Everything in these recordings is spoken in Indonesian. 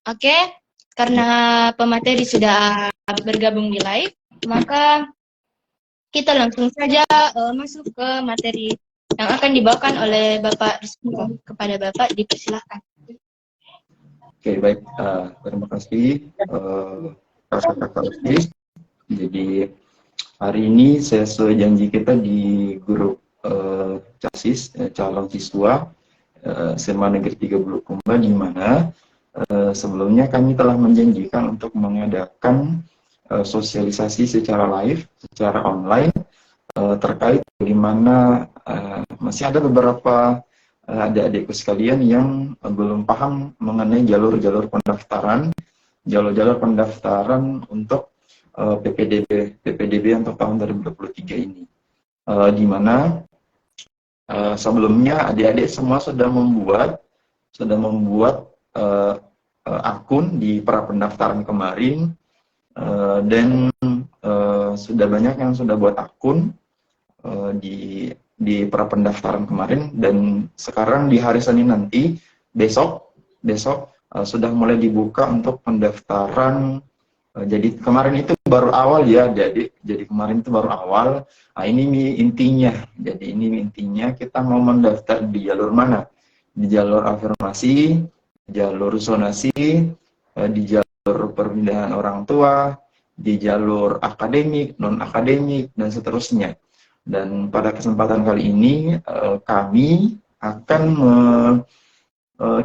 Oke, karena pemateri sudah bergabung di live, maka kita langsung saja masuk ke materi yang akan dibawakan oleh Bapak Rizky. Kepada Bapak, dipersilahkan. Oke, baik. Terima kasih, Kakak Rizky. Jadi, hari ini sesuai janji kita di grup CASIS, calon siswa SMA Negeri 3 Bulukumba, di mana sebelumnya kami telah menjanjikan untuk mengadakan sosialisasi secara live, secara online, terkait bagaimana masih ada beberapa adik-adikku sekalian yang belum paham mengenai jalur-jalur pendaftaran, untuk PPDB untuk tahun 2023 ini. Di mana sebelumnya adik-adik semua sudah membuat akun di pra pendaftaran kemarin, dan sudah banyak yang sudah buat akun di pra pendaftaran kemarin, dan sekarang di hari Senin nanti, besok sudah mulai dibuka untuk pendaftaran. Jadi kemarin itu baru awal ya, jadi kemarin itu baru awal. Nah, ini intinya. Jadi ini intinya, kita mau mendaftar di jalur mana? Di jalur afirmasi, jalur zonasi, di jalur perpindahan orang tua, di jalur akademik, non akademik, dan seterusnya. Dan pada kesempatan kali ini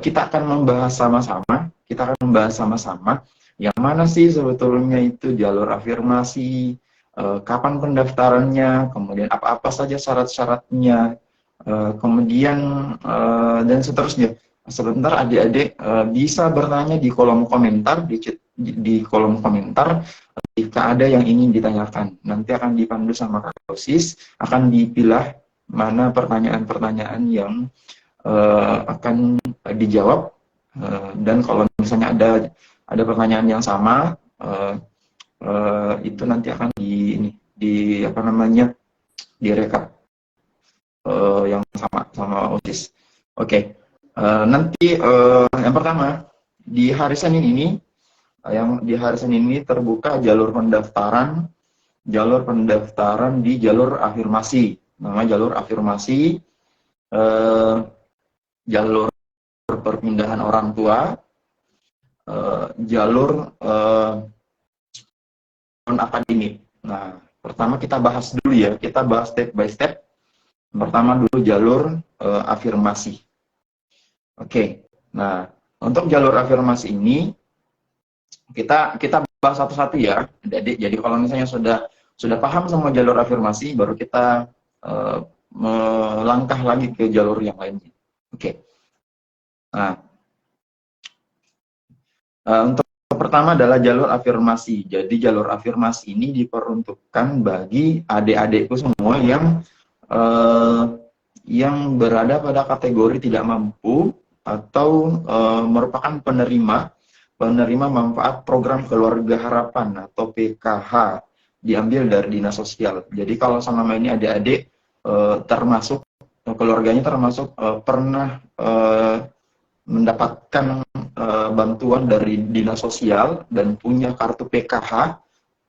kita akan membahas sama-sama yang mana sih sebetulnya itu jalur afirmasi, kapan pendaftarannya, kemudian apa-apa saja syarat-syaratnya, kemudian dan seterusnya. Sebentar adik-adik bisa bertanya di kolom komentar, di kolom komentar jika ada yang ingin ditanyakan. Nanti akan dipandu sama Kak Rosis, akan dipilah mana pertanyaan-pertanyaan yang akan dijawab, dan kalau misalnya ada pertanyaan yang sama, itu nanti akan direkap yang sama OSIS. Oke. Nanti yang pertama, di hari Senin ini terbuka jalur pendaftaran di jalur afirmasi. Nama jalur afirmasi, jalur perpindahan orang tua, jalur non akademik. Nah, pertama kita bahas dulu ya, kita bahas step by step. Pertama dulu jalur afirmasi. Oke. Nah, untuk jalur afirmasi ini kita bahas satu-satu ya, adik-adik. Jadi kalau misalnya sudah paham semua jalur afirmasi, baru kita melangkah lagi ke jalur yang lainnya. Oke. Nah, untuk pertama adalah jalur afirmasi. Jadi jalur afirmasi ini diperuntukkan bagi adik-adikku semua yang berada pada kategori tidak mampu atau merupakan penerima manfaat program keluarga harapan atau PKH, diambil dari dinas sosial. Jadi kalau selama ini adik-adik termasuk keluarganya pernah mendapatkan bantuan dari dinas sosial dan punya kartu PKH,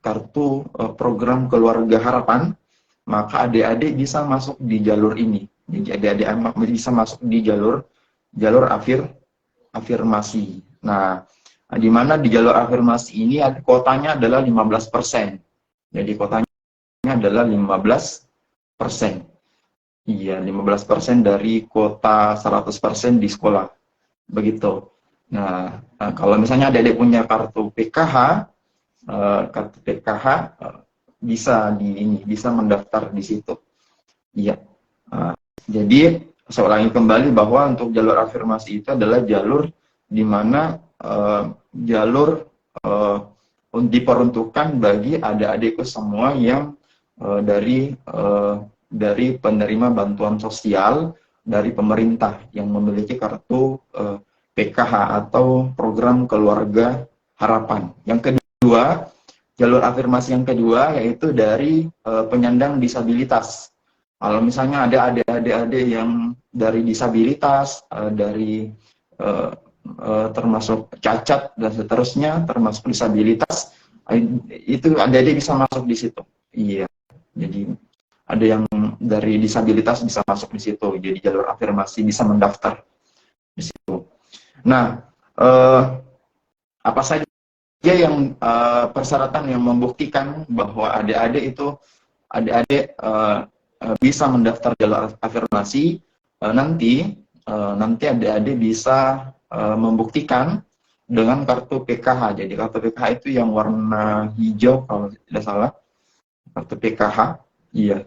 kartu program keluarga harapan, maka adik-adik bisa masuk di jalur ini. Jadi adik-adik bisa masuk di jalur afirmasi. Nah, di mana di jalur afirmasi ini kuotanya adalah 15%. Jadi kuotanya adalah 15%. Iya, 15% dari kuota 100% di sekolah. Begitu. Nah, kalau misalnya adik-adik punya kartu PKH, bisa mendaftar di situ. Iya. Jadi saya ulangi kembali bahwa untuk jalur afirmasi itu adalah jalur di mana diperuntukkan bagi adik-adikku semua yang dari penerima bantuan sosial dari pemerintah yang memiliki kartu PKH atau program keluarga harapan. Yang kedua, jalur afirmasi yang kedua yaitu dari penyandang disabilitas. Kalau misalnya ada adik-adik yang dari disabilitas, dari termasuk cacat dan seterusnya, termasuk disabilitas, itu adik-adik bisa masuk di situ. Iya, jadi ada yang dari disabilitas bisa masuk di situ, jadi jalur afirmasi bisa mendaftar di situ. Nah, apa saja yang persyaratan yang membuktikan bahwa adik-adik itu bisa mendaftar jalur afirmasi? Nanti adik-adik bisa membuktikan dengan kartu PKH. Jadi kartu PKH itu yang warna hijau kalau tidak salah, kartu PKH, iya,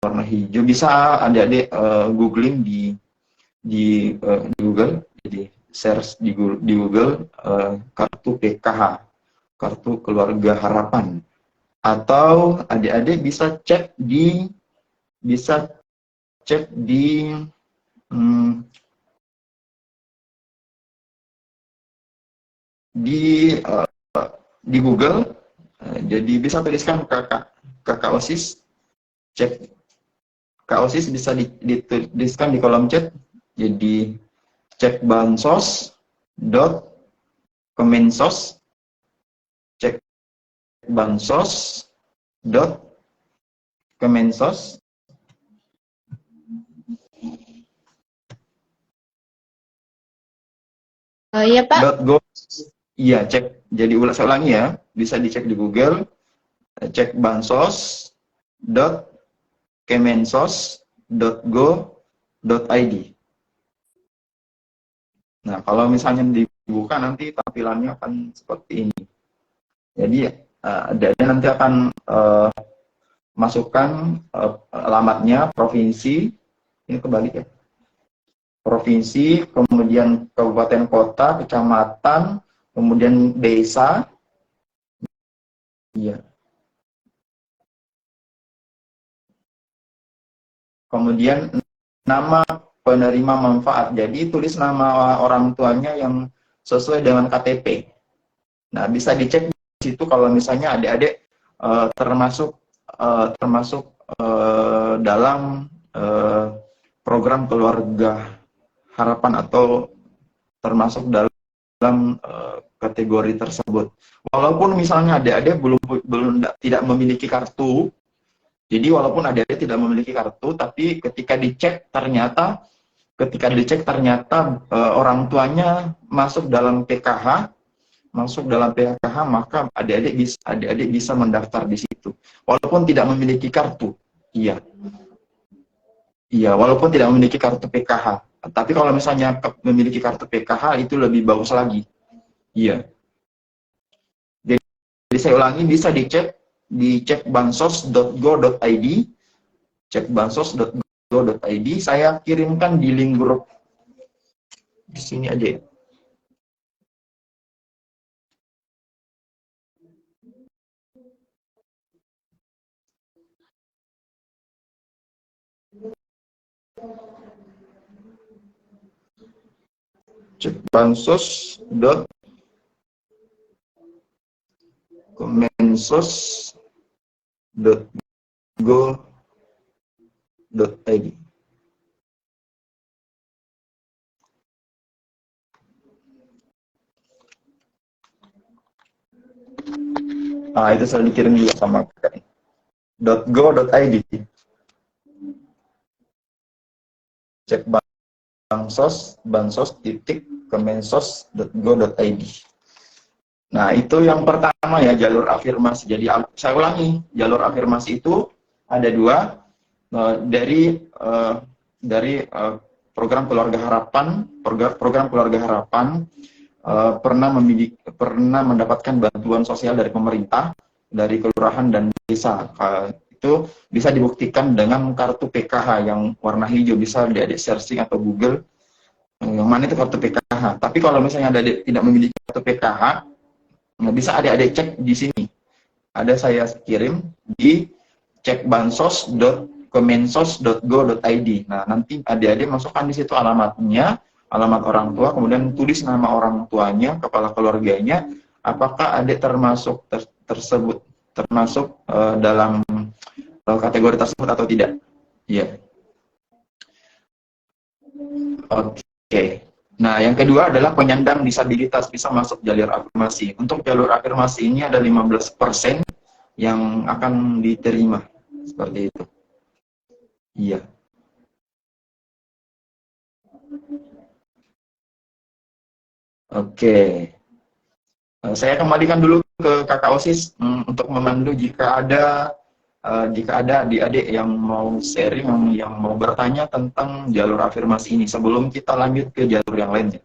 warna hijau. Bisa adik-adik googling di Google, jadi search di Google kartu PKH, kartu keluarga harapan, atau adik-adik bisa cek di di Google. Jadi bisa tuliskan kakak OSIS, cek Kak OSIS, bisa dituliskan di kolom chat. Jadi cek bansos.kemensos, cek bansos.kemensos. Iya Pak. .go. Iya, cek. Jadi saya ulangi ya, bisa dicek di Google, cek bansos.kemensos.go.id. Nah, kalau misalnya dibuka nanti tampilannya akan seperti ini. Jadi nanti akan masukkan alamatnya, provinsi, ini kebalik ya, provinsi, kemudian kabupaten kota, kecamatan, kemudian desa, iya, kemudian nama penerima manfaat. Jadi tulis nama orang tuanya yang sesuai dengan KTP. Nah, bisa dicek di situ kalau misalnya adik-adik termasuk dalam program keluarga harapan atau termasuk dalam kategori tersebut. Walaupun misalnya adik-adik tidak memiliki kartu, jadi walaupun adik-adik tidak memiliki kartu, tapi ketika dicek ternyata orang tuanya masuk dalam PKH, maka adik-adik bisa mendaftar di situ. Walaupun tidak memiliki kartu, iya, walaupun tidak memiliki kartu PKH. Tapi kalau misalnya memiliki kartu PKH itu lebih bagus lagi, iya. Jadi saya ulangi, bisa dicek bansos.go.id, cek bansos.go.id. Saya kirimkan di link grup di sini aja ya. Cek bansos.kemensos.go.id. Nah, itu sudah dikirim juga sama kakak. .go.id. Cek bansos.kemensos.go.id. Nah, itu yang pertama ya, jalur afirmasi. Jadi saya ulangi, jalur afirmasi itu ada dua, dari program keluarga harapan. Program keluarga harapan pernah mendapatkan bantuan sosial dari pemerintah, dari kelurahan dan desa. Itu bisa dibuktikan dengan kartu PKH yang warna hijau. Bisa adik-adik searching atau Google yang mana itu kartu PKH. Tapi kalau misalnya adik tidak memiliki kartu PKH, bisa adik-adik cek di sini. Ada saya kirim di cek bansos.kemensos.go.id. Nah, nanti adik-adik masukkan di situ alamatnya, alamat orang tua, kemudian tulis nama orang tuanya, kepala keluarganya, apakah adik termasuk dalam kategori tersebut atau tidak. Iya. Oke. Nah, yang kedua adalah penyandang disabilitas bisa masuk jalur afirmasi. Untuk jalur afirmasi ini ada 15% yang akan diterima. Seperti itu. Iya. Oke. Saya kembalikan dulu ke Kakak Osis untuk memandu jika ada adik-adik yang mau sharing, yang mau bertanya tentang jalur afirmasi ini sebelum kita lanjut ke jalur yang lainnya.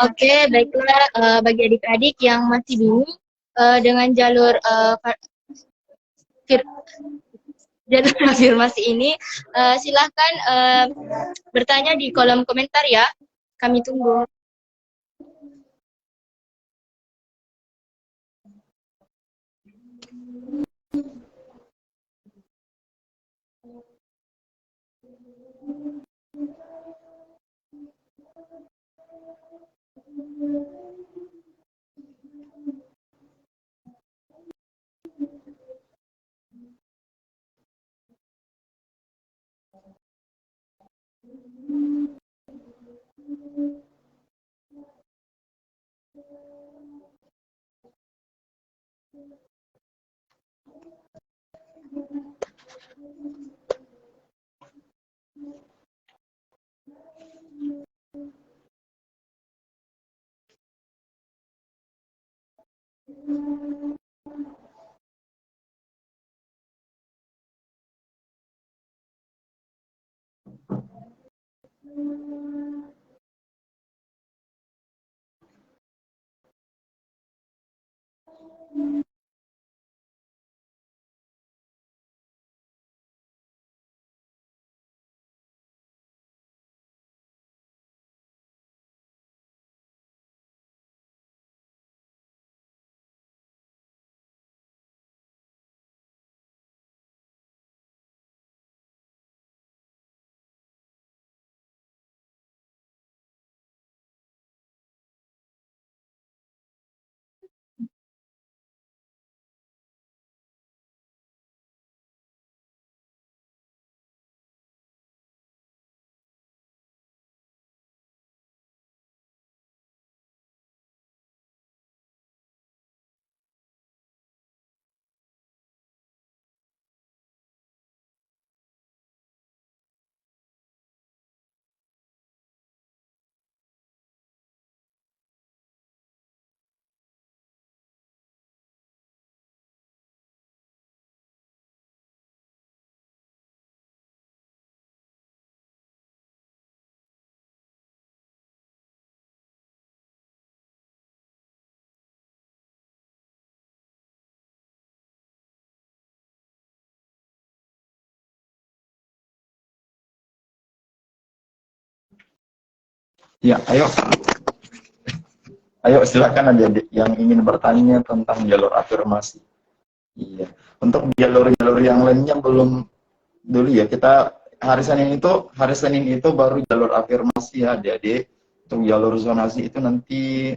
Oke, baiklah, bagi adik-adik yang masih bingung dengan jalur jalur afirmasi ini, silahkan bertanya di kolom komentar ya. Kami tunggu. Ya, ayo. Ayo silakan adik-adik yang ingin bertanya tentang jalur afirmasi. Iya. Untuk jalur-jalur yang lainnya belum dulu ya. Kita hari Senin itu baru jalur afirmasi ya adik-adik. Untuk jalur zonasi itu nanti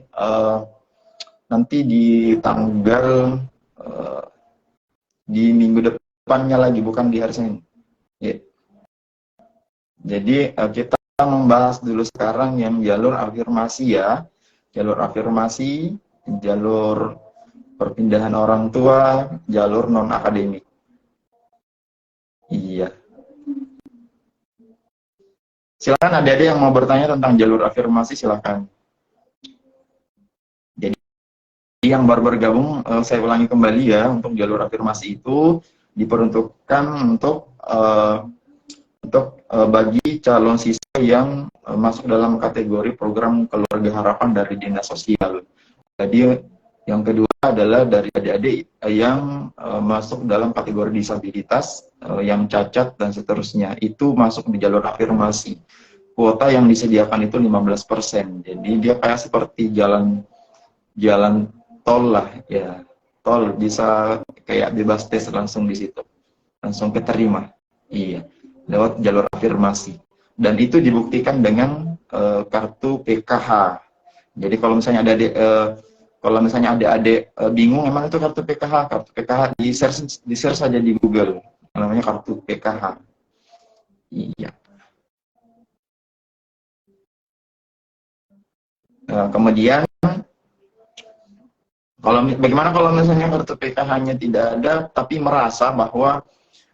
di tanggal di minggu depannya lagi, bukan di hari Senin. Ya. Jadi kita membahas dulu sekarang yang jalur afirmasi ya. Jalur afirmasi, jalur perpindahan orang tua, jalur non-akademik. Iya. Silakan adik-adik yang mau bertanya tentang jalur afirmasi, silakan. Jadi yang baru bergabung, saya ulangi kembali ya, untuk jalur afirmasi itu diperuntukkan untuk bagi calon siswa yang masuk dalam kategori program keluarga harapan dari Dinas Sosial. Jadi yang kedua adalah dari adik-adik yang masuk dalam kategori disabilitas, yang cacat dan seterusnya, itu masuk di jalur afirmasi. Kuota yang disediakan itu 15%. Jadi dia kayak seperti jalan tol lah ya. Tol bisa kayak bebas tes langsung di situ. Langsung keterima. Iya, lewat jalur afirmasi. Dan itu dibuktikan dengan kartu PKH. Jadi kalau misalnya adik-adik bingung emang itu kartu PKH, di search saja di Google, namanya kartu PKH. Iya. Kemudian bagaimana kalau misalnya kartu PKH-nya tidak ada, tapi merasa bahwa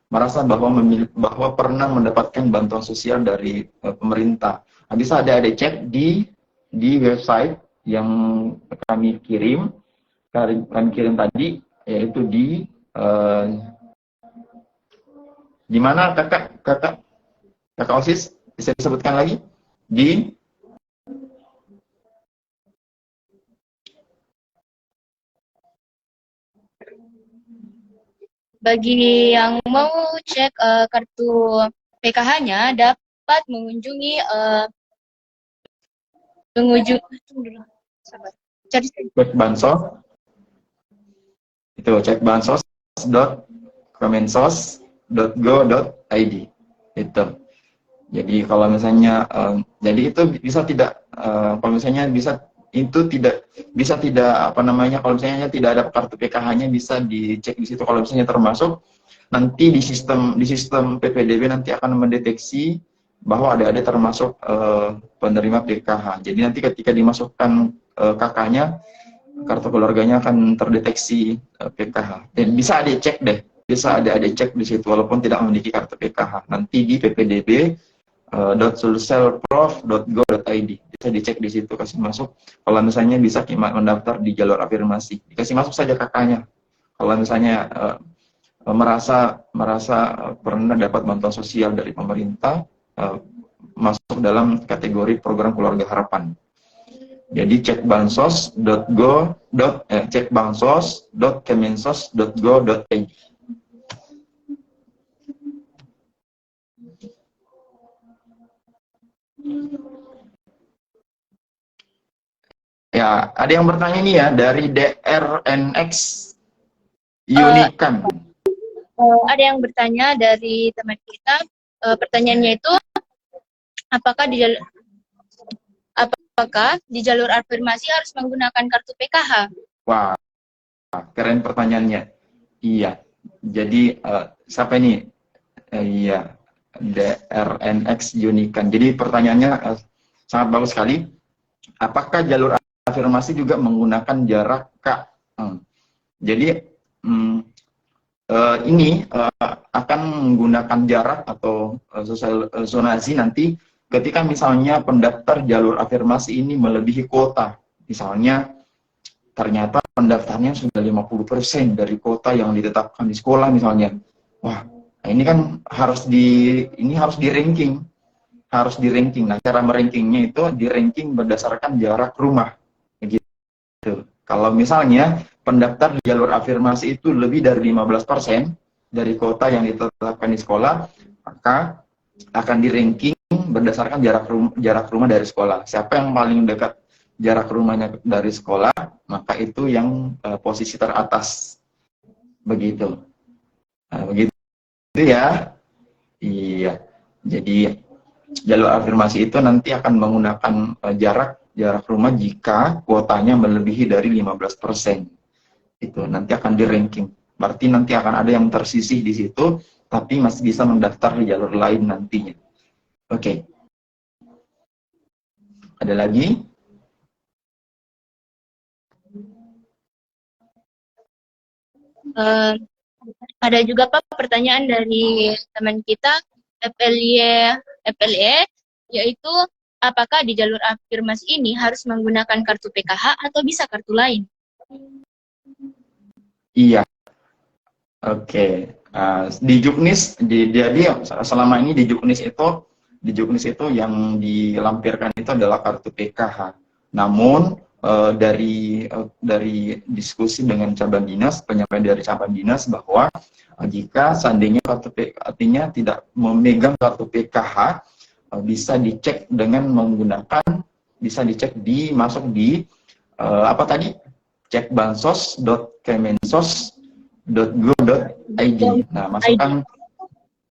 bahwa pernah mendapatkan bantuan sosial dari pemerintah. Nah, bisa ada cek di website yang kami kirim tadi, yaitu di mana kakak OSIS, bisa disebutkan lagi di Bagi yang mau cek kartu PKH-nya dapat mengunjungi cek bansos, itu cek bansos.kemensos.go.id itu. Jadi kalau misalnya jadi itu bisa tidak kalau misalnya kalau misalnya tidak ada kartu PKH-nya bisa dicek di situ. Kalau misalnya termasuk nanti di sistem PPDB nanti akan mendeteksi bahwa ada termasuk penerima PKH. Jadi nanti ketika dimasukkan kakaknya, kartu keluarganya akan terdeteksi PKH. Dan bisa dicek deh, cek di situ walaupun tidak memiliki kartu PKH. Nanti di ppdb .sulselprof.go.id bisa dicek di situ, kasih masuk. Kalau misalnya bisa mendaftar di jalur afirmasi, dikasih masuk saja kakaknya. Kalau misalnya merasa pernah dapat bantuan sosial dari pemerintah, masuk dalam kategori program keluarga harapan. Jadi cek bansos.kemensos.go.id. Ya, ada yang bertanya nih ya dari DRNX Unikan. Ada yang bertanya dari teman kita. Pertanyaannya itu, apakah di jalur afirmasi harus menggunakan kartu PKH? Wah, keren pertanyaannya. Iya. Jadi siapa ini? Iya, DRNX Unikan. Jadi pertanyaannya sangat bagus sekali. Apakah jalur afirmasi juga menggunakan jarak K? Jadi ini akan menggunakan jarak atau sosial zonasi nanti ketika misalnya pendaftar jalur afirmasi ini melebihi kuota. Misalnya ternyata pendaftarnya sudah 50% dari kuota yang ditetapkan di sekolah misalnya. Wah, ini kan harus di ranking. Nah, cara merankingnya itu di ranking berdasarkan jarak rumah. Gitu. Kalau misalnya pendaftar di jalur afirmasi itu lebih dari 15% dari kuota yang ditetapkan di sekolah, maka akan di ranking berdasarkan jarak rumah dari sekolah. Siapa yang paling dekat jarak rumahnya dari sekolah, maka itu yang posisi teratas. Begitu. Nah, begitu ya. Iya. Jadi jalur afirmasi itu nanti akan menggunakan jarak rumah jika kuotanya melebihi dari 15%. Itu nanti akan di ranking. Berarti nanti akan ada yang tersisih di situ, tapi masih bisa mendaftar di jalur lain nantinya. Oke. Ada lagi? Ada juga Pak pertanyaan dari teman kita FLE, yaitu apakah di jalur afirmasi ini harus menggunakan kartu PKH atau bisa kartu lain? Iya. Oke. Di Juknis, jadi selama ini di Juknis itu yang dilampirkan itu adalah kartu PKH. Namun dari diskusi dengan cabang dinas, penyampaian dari cabang dinas bahwa jika seandainya artinya tidak memegang kartu PKH, bisa dicek dengan menggunakan, masuk di apa tadi? Cek bansos.kemensos.go.id. Nah, masukkan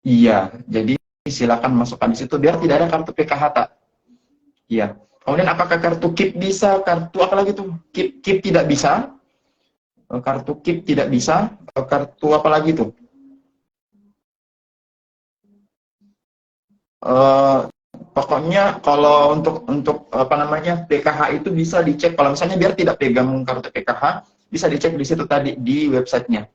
iya. Jadi silakan masukkan di situ biar tidak ada kartu PKH tak. Iya. Kemudian apakah kartu KIP bisa? Kartu apa lagi tuh? KIP tidak bisa. Kartu KIP tidak bisa. Kartu apa lagi tuh? Pokoknya kalau untuk apa namanya PKH itu bisa dicek, kalau misalnya biar tidak pegang kartu PKH bisa dicek di situ tadi di websitenya.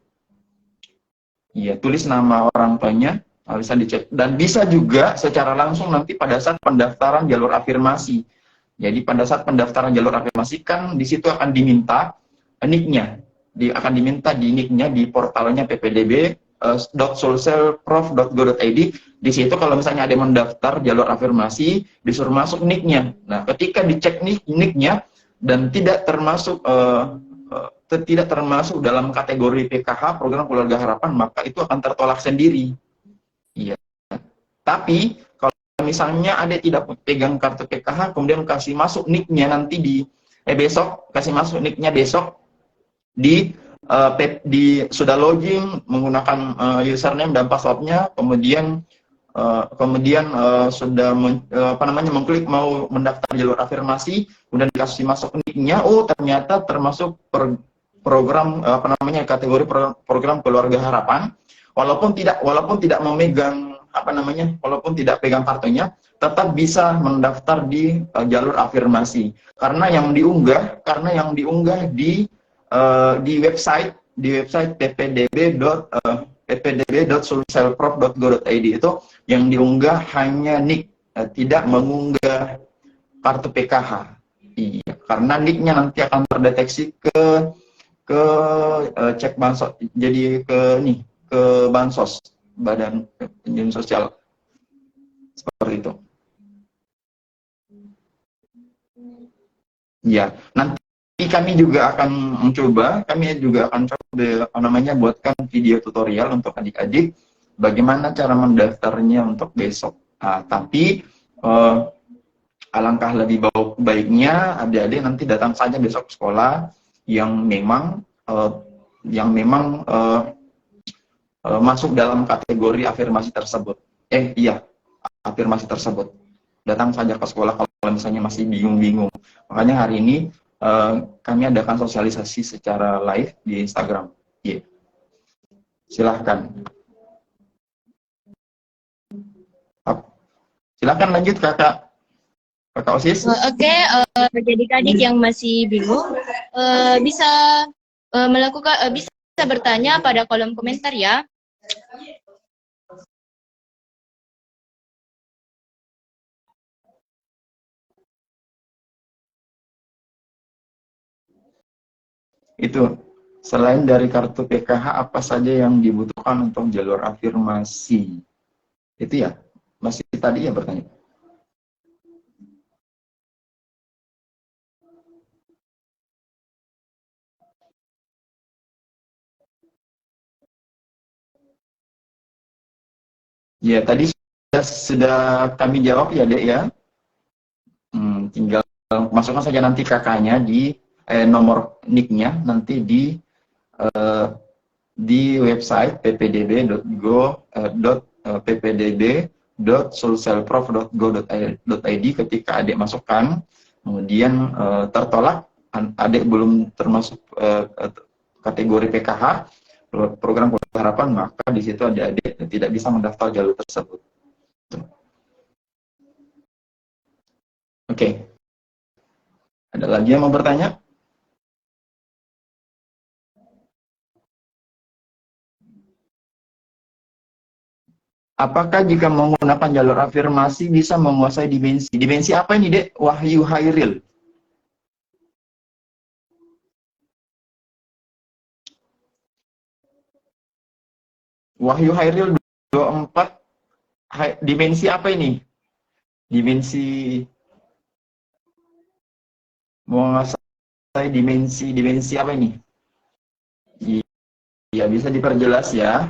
Iya, tulis nama orang tuanya, bisa dicek. Dan bisa juga secara langsung nanti pada saat pendaftaran jalur afirmasi. Jadi pada saat pendaftaran jalur afirmasi kan di situ akan diminta nick-nya. Akan diminta di nick-nya di portalnya ppdb.sulselprof.go.id. Di situ kalau misalnya ada yang mendaftar jalur afirmasi, disuruh masuk nick-nya. Nah, ketika dicek nick-nya dan tidak termasuk dalam kategori PKH program keluarga harapan, maka itu akan tertolak sendiri. Iya. Tapi kalau misalnya ada tidak pegang kartu PKH, kemudian kasih masuk nick-nya nanti besok, kasih masuk nick-nya besok sudah login menggunakan username dan passwordnya, kemudian sudah mengklik mau mendaftar jalur afirmasi, kemudian dikasih masuk nick-nya, ternyata termasuk program kategori program keluarga harapan, walaupun tidak memegang walaupun tidak pegang kartunya, tetap bisa mendaftar di jalur afirmasi karena yang diunggah di website ppdb.sulselprof.go.id itu yang diunggah hanya nick, tidak mengunggah kartu PKH. Iya, karena nicknya nanti akan terdeteksi ke cek bansos, jadi ke bansos, badan penjaminan sosial, seperti itu. Ya, nanti kami juga akan coba buatkan video tutorial untuk adik-adik bagaimana cara mendaftarnya untuk besok. Tapi alangkah lebih baiknya adik-adik nanti datang saja besok sekolah yang memang masuk dalam kategori afirmasi tersebut. Afirmasi tersebut. Datang saja ke sekolah kalau misalnya masih bingung-bingung. Makanya hari ini kami adakan sosialisasi secara live di Instagram. Silahkan. Silahkan lanjut Kakak Osis. Oke, jadi adik yang masih bingung bisa bisa bertanya pada kolom komentar ya. Itu, selain dari kartu PKH, apa saja yang dibutuhkan untuk jalur afirmasi? Itu ya, masih tadi ya bertanya. Ya, tadi sudah kami jawab ya, Dek ya. Tinggal masukkan saja nanti kakaknya di nomor nick-nya nanti di website ppdb.sulselprof.go.id. Ketika adik masukkan, kemudian tertolak, adik belum termasuk kategori PKH program harapan, maka di situ adik tidak bisa mendaftar jalur tersebut. Oke. Ada lagi yang mau bertanya? Apakah jika menggunakan jalur afirmasi bisa menguasai dimensi? Dimensi apa ini, Dek? Wahyu Hairil. Wahyu Hairil 24. Dimensi apa ini? Dimensi menguasai dimensi apa ini? Iya, bisa diperjelas ya.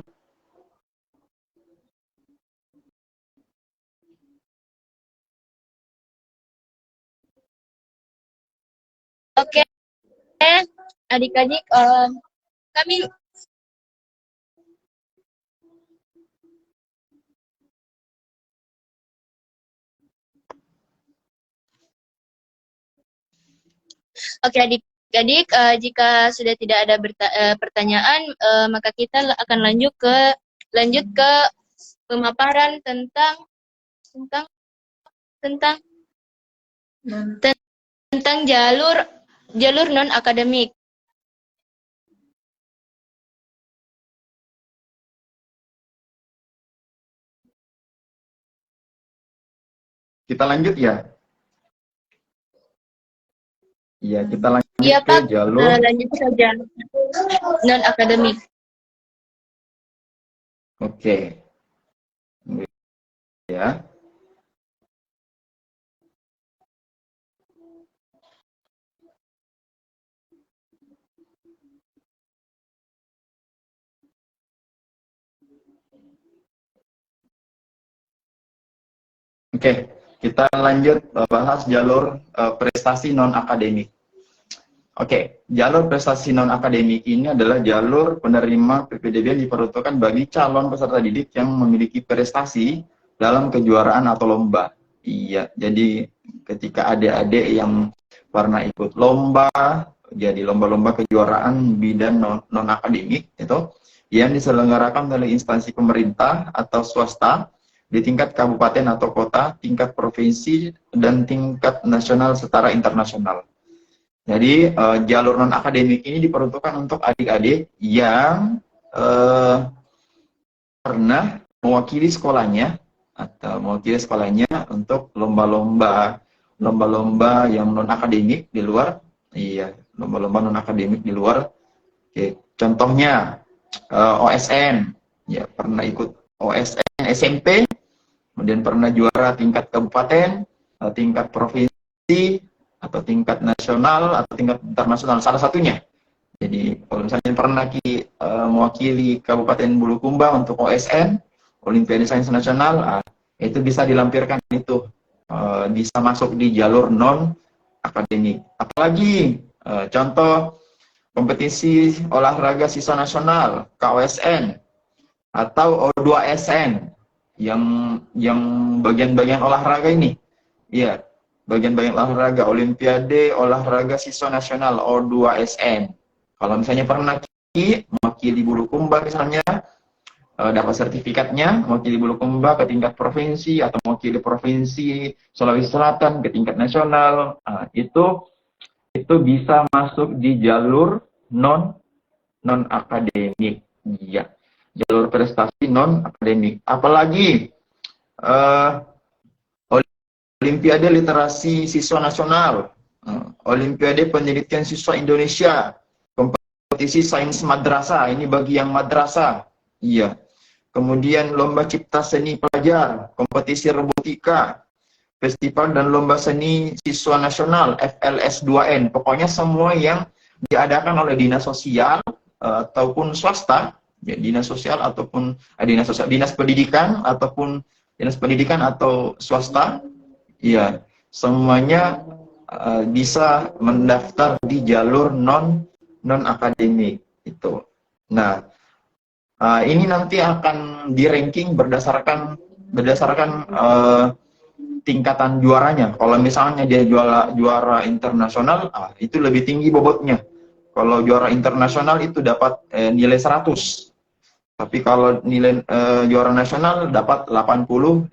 Oke, adik-adik, kami adik-adik, jika sudah tidak ada pertanyaan, maka kita akan lanjut ke pemaparan tentang tentang tentang jalur non akademik. Kita lanjut ya. Iya, kita lanjut Iya, ke Pak. jalur. Lanjut saja. Non akademik. Oke. Ya. Oke, kita lanjut bahas jalur prestasi non akademik. Oke, jalur prestasi non akademik ini adalah jalur penerima PPDB yang diperuntukkan bagi calon peserta didik yang memiliki prestasi dalam kejuaraan atau lomba. Iya, jadi ketika adik-adik yang pernah ikut lomba, jadi lomba-lomba kejuaraan bidang non akademik itu yang diselenggarakan oleh instansi pemerintah atau swasta di tingkat kabupaten atau kota, tingkat provinsi, dan tingkat nasional setara internasional. Jadi jalur non akademik ini diperuntukkan untuk adik-adik yang pernah mewakili sekolahnya atau mewakili sekolahnya untuk lomba-lomba yang non akademik di luar, iya, lomba-lomba non akademik di luar. Oke, contohnya OSN, ya pernah ikut OSN SMP, kemudian pernah juara tingkat kabupaten, tingkat provinsi, atau tingkat nasional atau tingkat internasional, salah satunya. Jadi kalau misalnya pernah mewakili Kabupaten Bulukumba untuk OSN, Olimpiade Sains Nasional, itu bisa dilampirkan, itu bisa masuk di jalur non akademik. Apalagi contoh kompetisi olahraga siswa nasional KOSN atau O2SN yang bagian-bagian olahraga ini, iya, bagian-bagian olahraga, Olimpiade Olahraga Siswa Nasional O2SN. Kalau misalnya pernah mewakili Bulukumba misalnya, dapat sertifikatnya, mewakili Bulukumba ke tingkat provinsi atau mewakili provinsi Sulawesi Selatan ke tingkat nasional, itu bisa masuk di jalur non akademik, ya, jalur prestasi non akademik. Apalagi Olimpiade Literasi Siswa Nasional, Olimpiade Penelitian Siswa Indonesia, kompetisi sains madrasah, ini bagi yang madrasah, iya. Kemudian lomba cipta seni pelajar, kompetisi robotika, festival dan lomba seni siswa nasional FLS 2N, pokoknya semua yang diadakan oleh dinas sosial ataupun swasta, ya, dinas sosial ataupun dinas pendidikan atau swasta. Iya, semuanya bisa mendaftar di jalur non akademik itu. Nah, ini nanti akan di ranking berdasarkan tingkatan juaranya. Kalau misalnya dia juara internasional, itu lebih tinggi bobotnya. Kalau juara internasional itu dapat nilai 100. Tapi kalau nilai juara nasional dapat 85.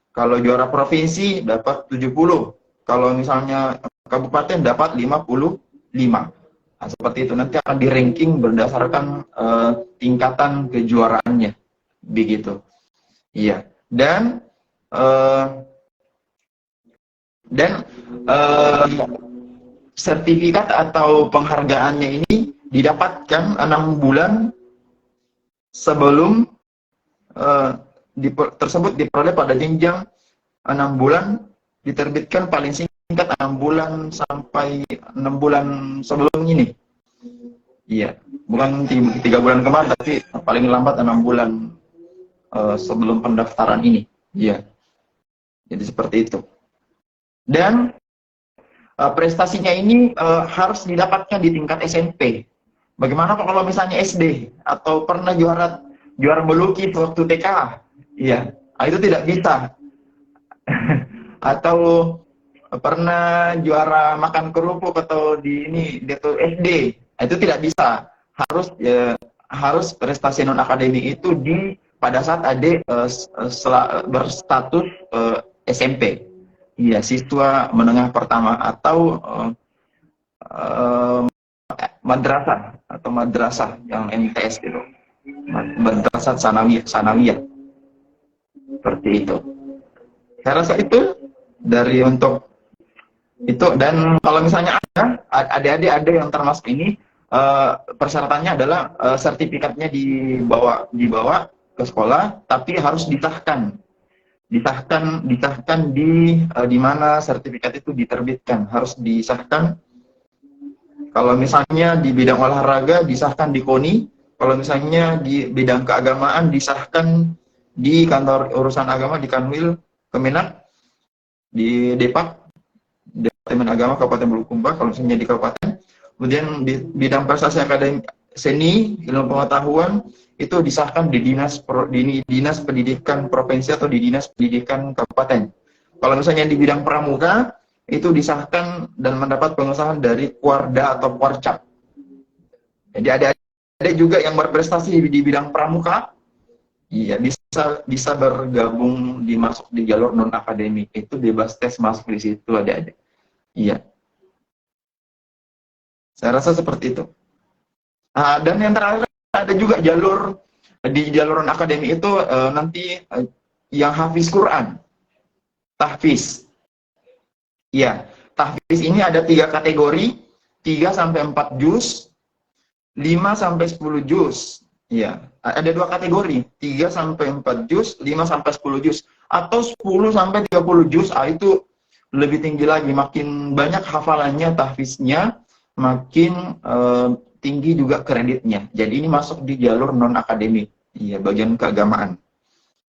Kalau juara provinsi dapat 70. Kalau misalnya kabupaten dapat 55. Nah, seperti itu, nanti akan di ranking berdasarkan tingkatan kejuaraannya. Begitu. Iya. Dan sertifikat atau penghargaannya ini didapatkan 6 bulan sebelum tersebut diperoleh pada jenjang 6 bulan, diterbitkan paling singkat 6 bulan sampai 6 bulan sebelum ini. Iya, bukan 3 bulan kemarin, tapi paling lambat 6 bulan sebelum pendaftaran ini. Iya, jadi seperti itu. Dan prestasinya ini harus didapatkan di tingkat SMP. Bagaimana kalau misalnya SD atau pernah juara melukis waktu TK? Iya, itu tidak bisa. Atau pernah juara makan kerupuk atau di SD, itu tidak bisa. Harus prestasi non akademik itu pada saat adik berstatus SMP. iya, siswa menengah pertama atau madrasah atau madrasah yang MTS gitu. Madrasah sanawiyah, sanawiyah seperti itu. Saya rasa itu dari untuk itu. Dan kalau misalnya ada adik-adik ada yang termasuk ini, persyaratannya adalah sertifikatnya dibawa ke sekolah, tapi harus disahkan di mana sertifikat itu diterbitkan, harus disahkan. Kalau misalnya di bidang olahraga disahkan di KONI, kalau misalnya di bidang keagamaan disahkan di kantor urusan agama di Kanwil Kemenak, di Depak, Departemen Agama Kabupaten Bulukumba kalau misalnya di kabupaten. Kemudian di bidang prestasi akademik seni, ilmu pengetahuan itu disahkan di dinas pendidikan provinsi atau di dinas pendidikan kabupaten. Kalau misalnya di bidang pramuka itu disahkan dan mendapat pengesahan dari Kuarda atau Kuarcap. Jadi ada juga yang berprestasi di bidang pramuka, iya bisa bergabung masuk di jalur non akademik, itu bebas tes masuk di situ ada. Iya, saya rasa seperti itu. Dan yang terakhir ada juga di jalur non akademik itu nanti yang hafiz Quran, tahfiz. Iya, tahfiz ini ada 3 kategori, 3 sampai 4 juz, 5 sampai 10 juz. Iya, ada 2 kategori, 3 sampai 4 juz, 5 sampai 10 juz, atau 10 sampai 30 juz. Itu lebih tinggi lagi, makin banyak hafalannya, tahfiznya, makin tinggi juga kreditnya. Jadi ini masuk di jalur non akademik. Iya, bagian keagamaan.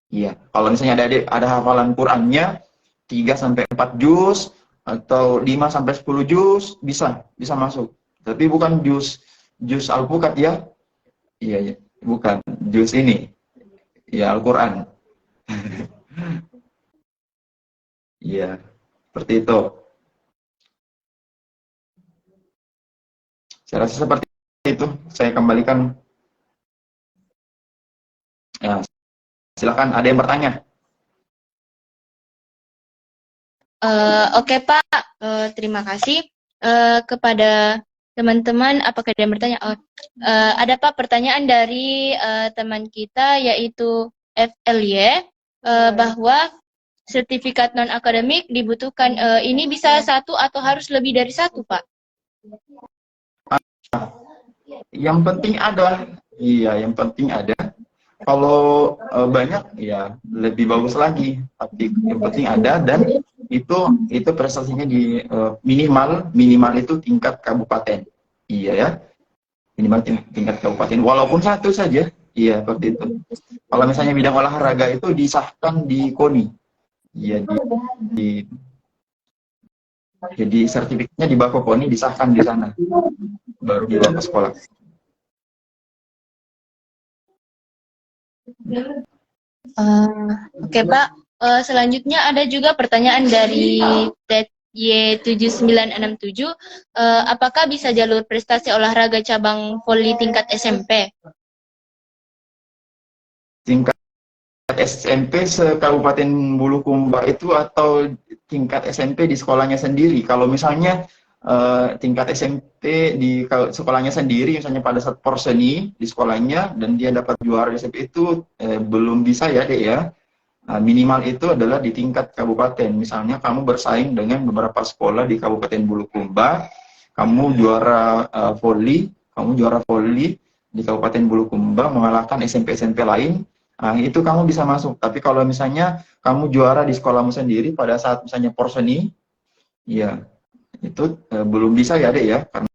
Iya, kalau misalnya ada hafalan Qur'annya 3 sampai 4 juz atau 5 sampai 10 juz bisa masuk. Tapi bukan juz Al-Fukat ya. Iya, bukan juz ini. Ya, Al-Qur'an. Iya, seperti itu. Saya rasa seperti itu. Saya kembalikan. Ya, silakan, ada yang bertanya. Oke Pak, terima kasih kepada teman-teman. Apakah ada yang bertanya? Ada Pak pertanyaan dari teman kita yaitu FLY bahwa sertifikat non akademik dibutuhkan. Ini bisa 1 atau harus lebih dari 1 Pak? Yang penting ada. Iya, yang penting ada. Kalau banyak ya lebih bagus lagi. Tapi yang penting ada, dan itu prestasinya di minimal itu tingkat kabupaten. Iya ya. Minimal tingkat kabupaten, walaupun 1 saja. Iya, seperti itu. Kalau misalnya bidang olahraga itu disahkan di KONI. Iya, jadi sertifikatnya di Bako KONI, disahkan di sana. Baru dibawa ke sekolah. Oke Pak, selanjutnya ada juga pertanyaan dari Y7967, apakah bisa jalur prestasi olahraga cabang voli tingkat SMP? Tingkat SMP se-Kabupaten Bulukumba itu atau tingkat SMP di sekolahnya sendiri? Kalau misalnya tingkat SMP di sekolahnya sendiri, misalnya pada saat porseni di sekolahnya dan dia dapat juara SMP itu belum bisa ya Dek ya. Minimal itu adalah di tingkat kabupaten. Misalnya kamu bersaing dengan beberapa sekolah di Kabupaten Bulukumba, kamu juara voli di Kabupaten Bulukumba mengalahkan SMP-SMP lain, itu kamu bisa masuk. Tapi kalau misalnya kamu juara di sekolahmu sendiri pada saat misalnya porseni, ya itu belum bisa ya Dek ya, karena